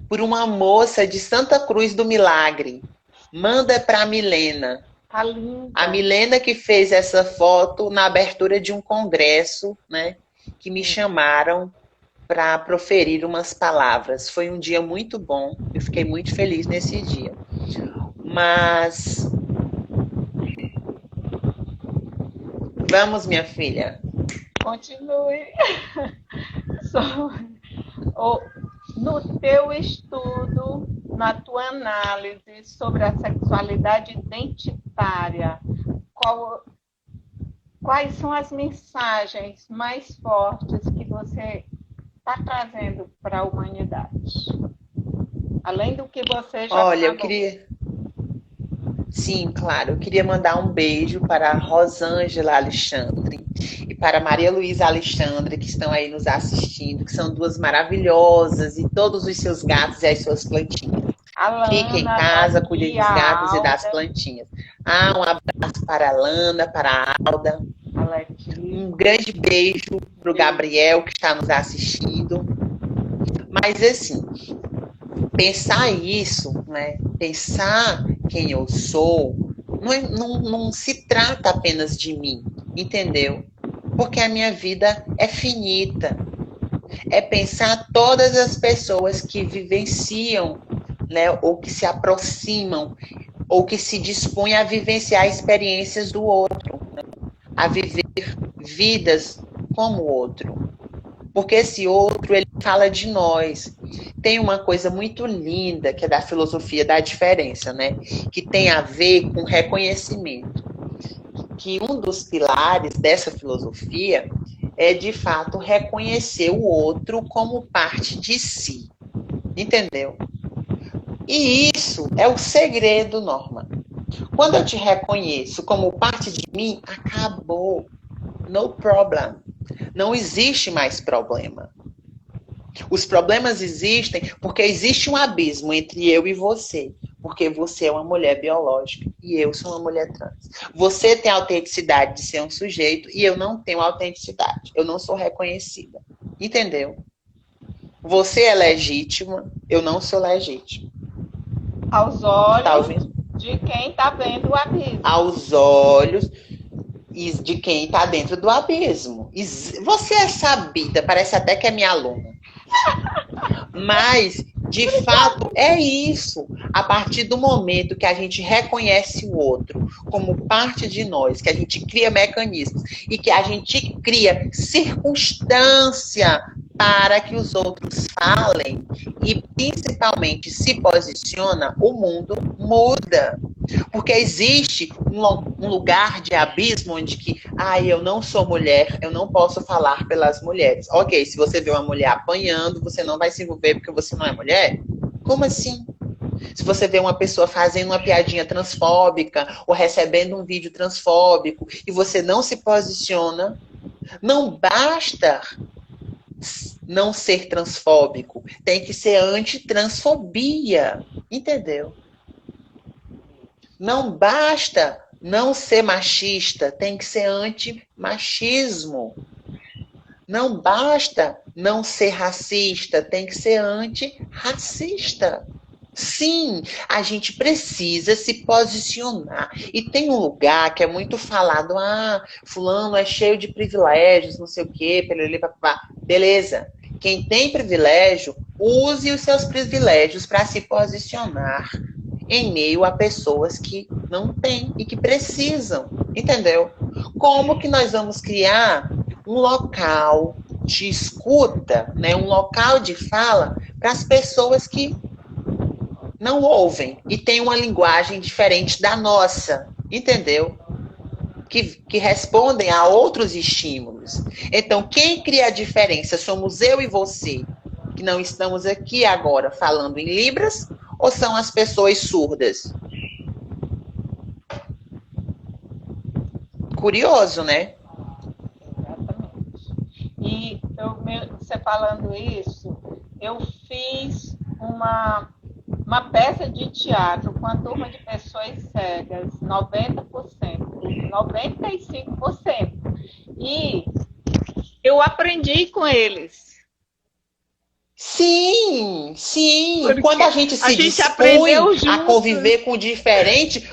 por uma moça de Santa Cruz do Milagre. Manda para a Milena. Tá linda. A Milena que fez essa foto na abertura de um congresso, né, que me chamaram para proferir umas palavras. Foi um dia muito bom, eu fiquei muito feliz nesse dia. Mas vamos, minha filha. Continue. No teu estudo, na tua análise sobre a sexualidade identitária, quais são as mensagens mais fortes que você está trazendo para a humanidade? Além do que você já falou. Eu queria... Sim, claro. Eu queria mandar um beijo para a Rosângela Alexandre e para a Maria Luísa Alexandre, que estão aí nos assistindo, que são duas maravilhosas, e todos os seus gatos e as suas plantinhas. Fique em casa, cuide dos gatos e das plantinhas. Um abraço para a Lana, para a Alda. Um grande beijo para o Gabriel, que está nos assistindo. Mas, assim, pensar isso, né? Pensar quem eu sou, não se trata apenas de mim, entendeu? Porque a minha vida é finita. É pensar todas as pessoas que vivenciam, né, ou que se aproximam, ou que se dispõem a vivenciar experiências do outro, né? A viver vidas como o outro. Porque esse outro, ele fala de nós. Tem uma coisa muito linda, que é da filosofia da diferença, né? Que tem a ver com reconhecimento. Que um dos pilares dessa filosofia é, de fato, reconhecer o outro como parte de si. Entendeu? E isso é o segredo, Norma. Quando eu te reconheço como parte de mim, acabou. No problem. Não existe mais problema. Os problemas existem porque existe um abismo entre eu e você. Porque você é uma mulher biológica e eu sou uma mulher trans. Você tem a autenticidade de ser um sujeito e eu não tenho autenticidade. Eu não sou reconhecida. Entendeu? Você é legítima, eu não sou legítima. Aos Tá olhos ouvindo? de quem está vendo o abismo. Aos olhos de quem está dentro do abismo. Você é sabida, parece até que é minha aluna. Mas, de fato, é isso. A partir do momento que a gente reconhece o outro como parte de nós, que a gente cria mecanismos e que a gente cria circunstância para que os outros falem e principalmente se posiciona, o mundo muda. Porque existe um lugar de abismo onde que, eu não sou mulher, eu não posso falar pelas mulheres. Ok, se você vê uma mulher apanhando, você não vai se envolver porque você não é mulher? Como assim? Se você vê uma pessoa fazendo uma piadinha transfóbica ou recebendo um vídeo transfóbico e você não se posiciona, não basta não ser transfóbico, tem que ser antitransfobia, entendeu? Não basta não ser machista, tem que ser anti-machismo. Não basta não ser racista, tem que ser antirracista. Sim, a gente precisa se posicionar. E tem um lugar que é muito falado, fulano é cheio de privilégios, não sei o quê, beleza. Quem tem privilégio, use os seus privilégios para se posicionar em meio a pessoas que não têm e que precisam, entendeu? Como que nós vamos criar um local de escuta, né, um local de fala para as pessoas que não ouvem e têm uma linguagem diferente da nossa, entendeu? Que respondem a outros estímulos. Então, quem cria a diferença somos eu e você, que não estamos aqui agora falando em Libras, ou são as pessoas surdas? Curioso, né? Exatamente. E você falando isso, eu fiz uma peça de teatro com a turma de pessoas cegas, 90%, 95%. E eu aprendi com eles. Sim, sim. Porque Quando a gente se dispõe a conviver com o diferente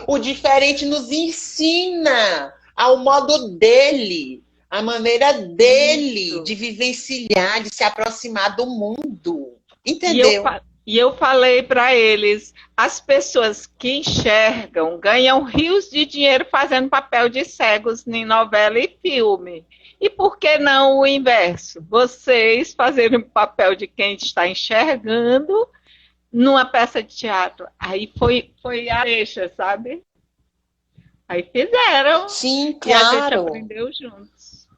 nos ensina ao modo dele, a maneira dele de vivenciar, de se aproximar do mundo. Entendeu? E eu falei para eles, as pessoas que enxergam ganham rios de dinheiro fazendo papel de cegos em novela e filme. E por que não o inverso? Vocês fazerem o papel de quem está enxergando numa peça de teatro. Aí foi a deixa, sabe? Aí fizeram. Sim, claro. E a gente claro. aprendeu juntos.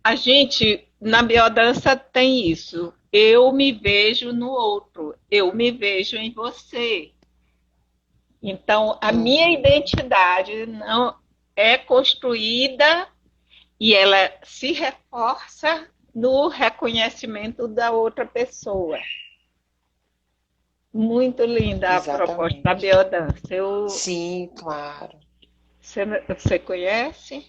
A gente, na biodança, tem isso. Eu me vejo no outro. Eu me vejo em você. Então, a minha identidade não é construída e ela se reforça no reconhecimento da outra pessoa. Muito linda Exatamente. A proposta da biodança. Sim, claro. Você conhece?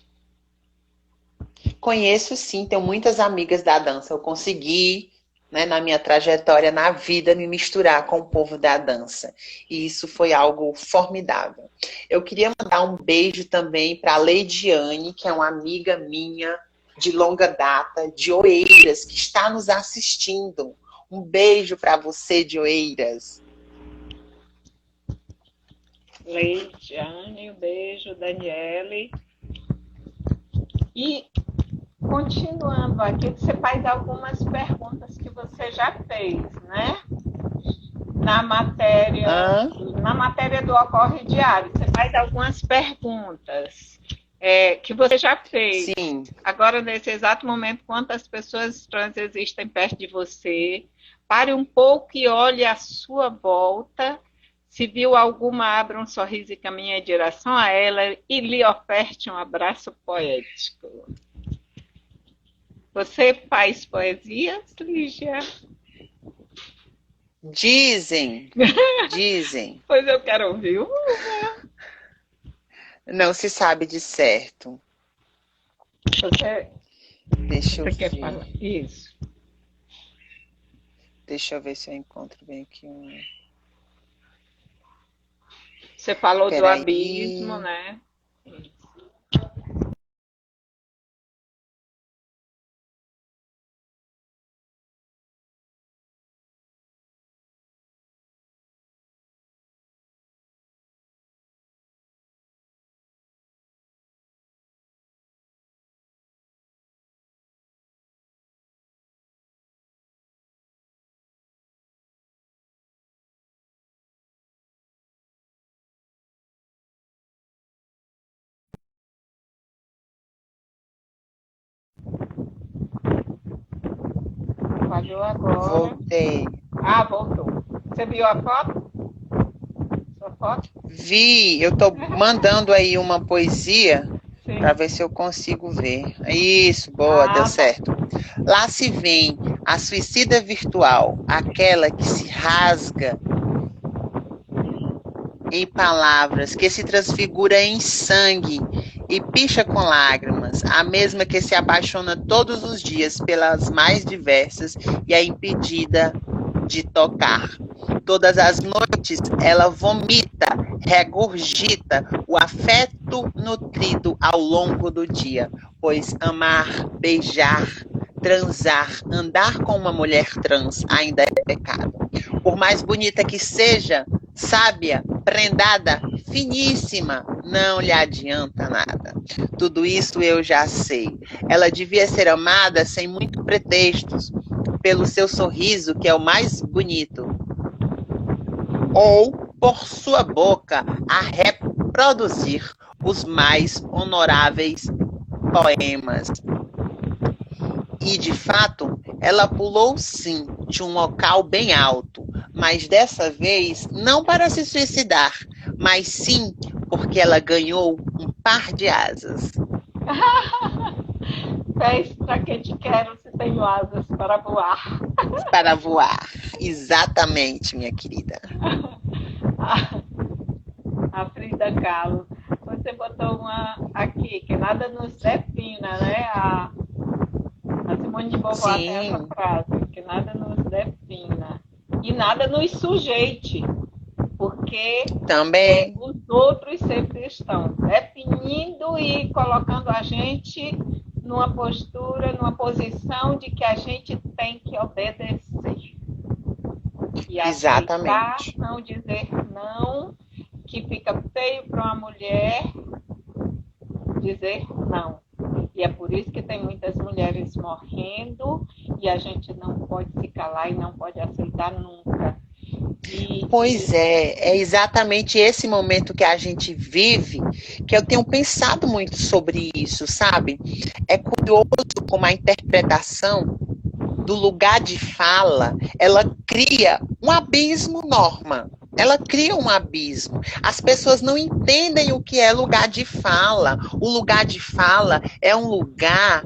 Conheço sim, tenho muitas amigas da dança. Eu consegui, né, na minha trajetória na vida, me misturar com o povo da dança. E isso foi algo formidável. Eu queria mandar um beijo também para a Leidiane, que é uma amiga minha de longa data, de Oeiras, que está nos assistindo. Um beijo para você, de Oeiras. Leidiane, um beijo, Daniele. E continuando aqui, você faz algumas perguntas que você já fez, né? Na matéria do Ocorre Diário, você faz algumas perguntas que você já fez. Sim. Agora, nesse exato momento, quantas pessoas trans existem perto de você? Pare um pouco e olhe à sua volta. Se viu alguma, abra um sorriso e caminhe em direção a ela e lhe oferte um abraço poético. Você faz poesias, Lígia? Dizem. Pois eu quero ouvir uma. Não se sabe de certo. Deixa eu ver. Quer falar? Isso. Deixa eu ver se eu encontro bem aqui um. Você falou do abismo, Peraí. né? Falhou agora. Voltei. Ah, voltou. Você viu a foto? Sua foto? Vi, eu tô mandando aí uma poesia para Sim. ver se eu consigo ver. Isso, boa, deu Ah, tá. certo. Lá se vem a suicida virtual, aquela que se rasga em palavras, que se transfigura em sangue e picha com lágrimas, a mesma que se apaixona todos os dias pelas mais diversas e é impedida de tocar. Todas as noites ela vomita, regurgita o afeto nutrido ao longo do dia, pois amar, beijar, transar, andar com uma mulher trans ainda é pecado. Por mais bonita que seja, sábia, prendada, finíssima, não lhe adianta nada. Tudo isso eu já sei. Ela devia ser amada sem muitos pretextos, pelo seu sorriso, que é o mais bonito, ou por sua boca a reproduzir os mais honoráveis poemas. E, de fato, ela pulou sim de um local bem alto, mas dessa vez não para se suicidar, mas sim porque ela ganhou um par de asas. Pés para que te quero se tenho asas para voar. Para voar. Exatamente, minha querida. A Frida Kahlo. Você botou uma aqui, que nada nos defina, né? A Simone de Beauvoir tem essa Sim, frase, que nada nos defina. E nada nos sujeite, porque também. os outros sempre estão definindo e colocando a gente numa postura, numa posição de que a gente tem que obedecer. E aceitar, Exatamente. não dizer não, que fica feio para uma mulher dizer não. E é por isso que tem muitas mulheres morrendo e a gente não pode se calar e não pode aceitar nunca. Pois é exatamente esse momento que a gente vive que eu tenho pensado muito sobre isso, sabe? É curioso como a interpretação do lugar de fala, ela cria um abismo, Norma. Ela cria um abismo. As pessoas não entendem o que é lugar de fala. O lugar de fala é um lugar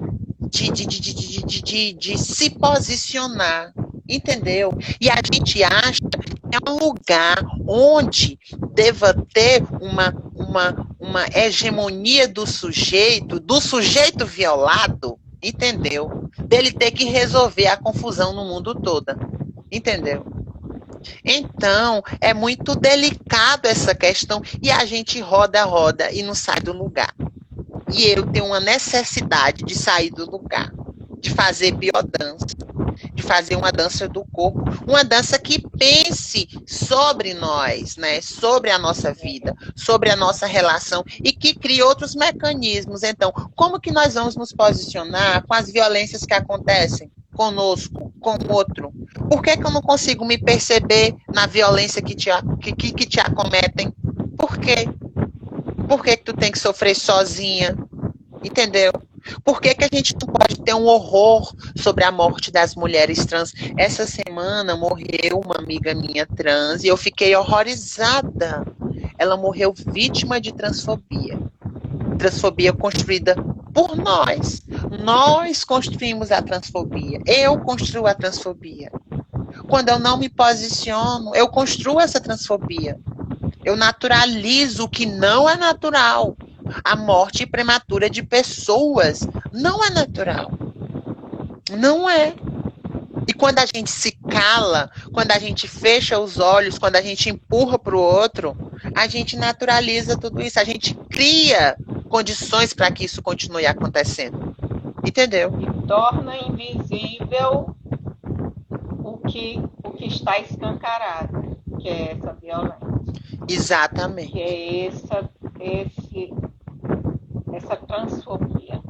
de se posicionar. Entendeu? E a gente acha que é um lugar onde deva ter uma hegemonia do sujeito violado, entendeu? Dele ter que resolver a confusão no mundo todo, entendeu? Então, é muito delicado essa questão e a gente roda e não sai do lugar. E eu tenho uma necessidade de sair do lugar, de fazer biodança, de fazer uma dança do corpo, uma dança que pense sobre nós, né? Sobre a nossa vida, sobre a nossa relação e que crie outros mecanismos. Então, como que nós vamos nos posicionar com as violências que acontecem conosco, com o outro? Por que eu não consigo me perceber na violência que te acometem? Por quê? Por que tu tem que sofrer sozinha? Entendeu? Por que a gente não pode ter um horror sobre a morte das mulheres trans? Essa semana morreu uma amiga minha trans e eu fiquei horrorizada. Ela morreu vítima de transfobia. Transfobia construída por nós. Nós construímos a transfobia. Eu construo a transfobia. Quando eu não me posiciono, eu construo essa transfobia. Eu naturalizo o que não é natural. A morte prematura de pessoas não é natural. Não é. E quando a gente se cala, quando a gente fecha os olhos, quando a gente empurra para o outro, a gente naturaliza tudo isso, a gente cria condições para que isso continue acontecendo. Entendeu? E torna invisível o que está escancarado, que é essa violência. Exatamente. Que é essa transfobia.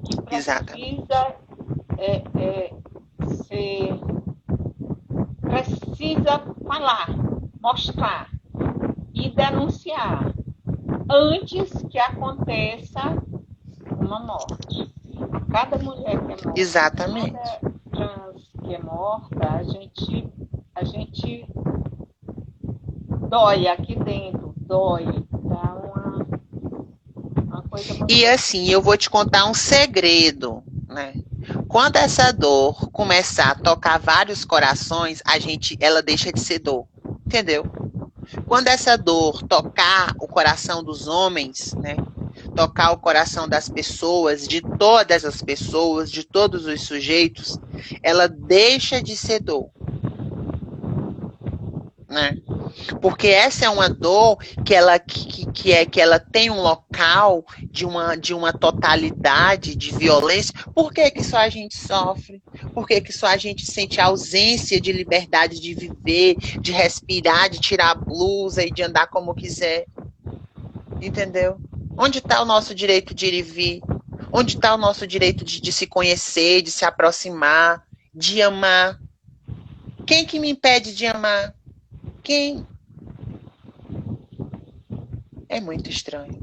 Que precisa precisa falar, mostrar e denunciar antes que aconteça uma morte. Cada mulher que é morta, exatamente, cada trans que é morta, a gente dói aqui dentro, dói, dá uma coisa muito... E assim, eu vou te contar um segredo, né? Quando essa dor começar a tocar vários corações, ela deixa de ser dor, entendeu? Quando essa dor tocar o coração dos homens, né? Tocar o coração das pessoas, de todas as pessoas, de todos os sujeitos, ela deixa de ser dor, né? Porque essa é uma dor que ela tem um local de uma totalidade de violência. Por que só a gente sofre? Por que só a gente sente a ausência de liberdade de viver, de respirar, de tirar a blusa e de andar como quiser? Entendeu? Onde está o nosso direito de ir e vir? Onde está o nosso direito de se conhecer, de se aproximar, de amar? Quem que me impede de amar? Quem? É muito estranho.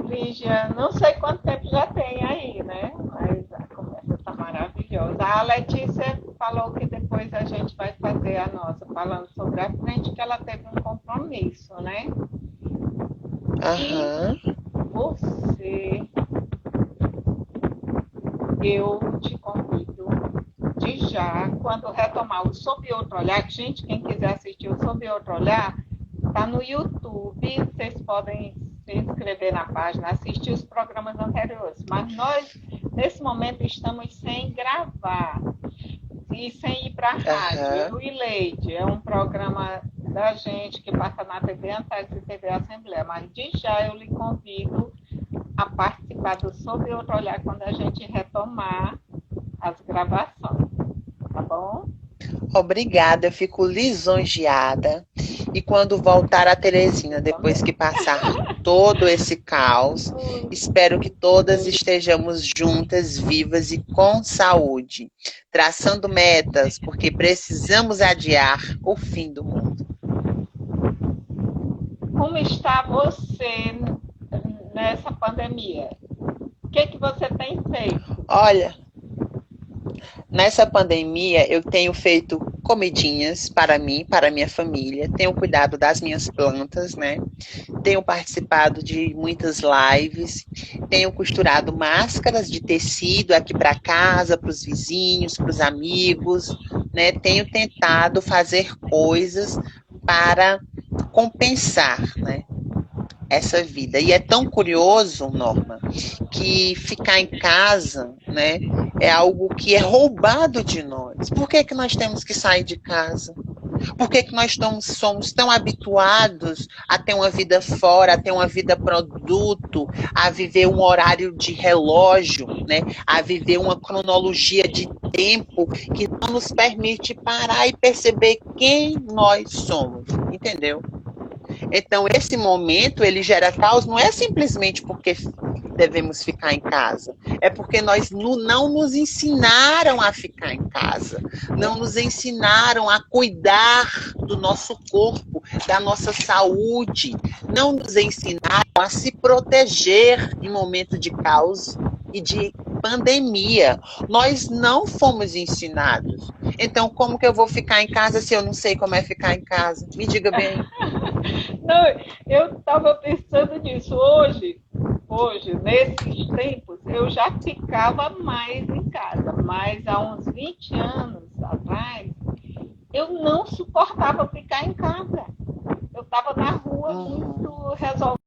Lígia, não sei quanto tempo já tem aí, né? Mas a conversa está maravilhosa. A Letícia falou que depois a gente vai fazer a nossa, falando sobre a frente, que ela teve um compromisso, né? Aham. E eu te convido de já, quando retomar o Sob Outro Olhar, gente, quem quiser assistir o Sob Outro Olhar, tá no YouTube, vocês podem se inscrever na página, assistir os programas anteriores, mas nós, nesse momento, estamos sem gravar e sem ir para a rádio. Eu e Leide, é um programa da gente que passa na TV Antares e TV Assembleia, mas de já eu lhe convido a participar do Sob Outro Olhar quando a gente retomar as gravações, tá bom? Obrigada, eu fico lisonjeada. E quando voltar a Terezinha, depois que passar todo esse caos, espero que todas estejamos juntas, vivas e com saúde, traçando metas, porque precisamos adiar o fim do mundo. Como está você nessa pandemia? O que você tem feito? Olha, nessa pandemia eu tenho feito comidinhas para mim, para minha família, tenho cuidado das minhas plantas, né? Tenho participado de muitas lives, tenho costurado máscaras de tecido aqui para casa, para os vizinhos, para os amigos, né? Tenho tentado fazer coisas para compensar, né? Essa vida. E é tão curioso, Norma, que ficar em casa, né, é algo que é roubado de nós. Por que nós temos que sair de casa? Por que nós somos tão habituados a ter uma vida fora, a ter uma vida produto, a viver um horário de relógio, né, a viver uma cronologia de tempo que não nos permite parar e perceber quem nós somos, entendeu? Então, esse momento, ele gera caos, não é simplesmente porque devemos ficar em casa, é porque não nos ensinaram a ficar em casa, não nos ensinaram a cuidar do nosso corpo, da nossa saúde, não nos ensinaram a se proteger em momento de caos e de pandemia. Nós não fomos ensinados. Então, como que eu vou ficar em casa se eu não sei como é ficar em casa? Me diga bem. Não, eu estava pensando nisso hoje, nesses tempos, eu já ficava mais em casa, mas há uns 20 anos atrás, eu não suportava ficar em casa. Eu estava na rua muito resolvida.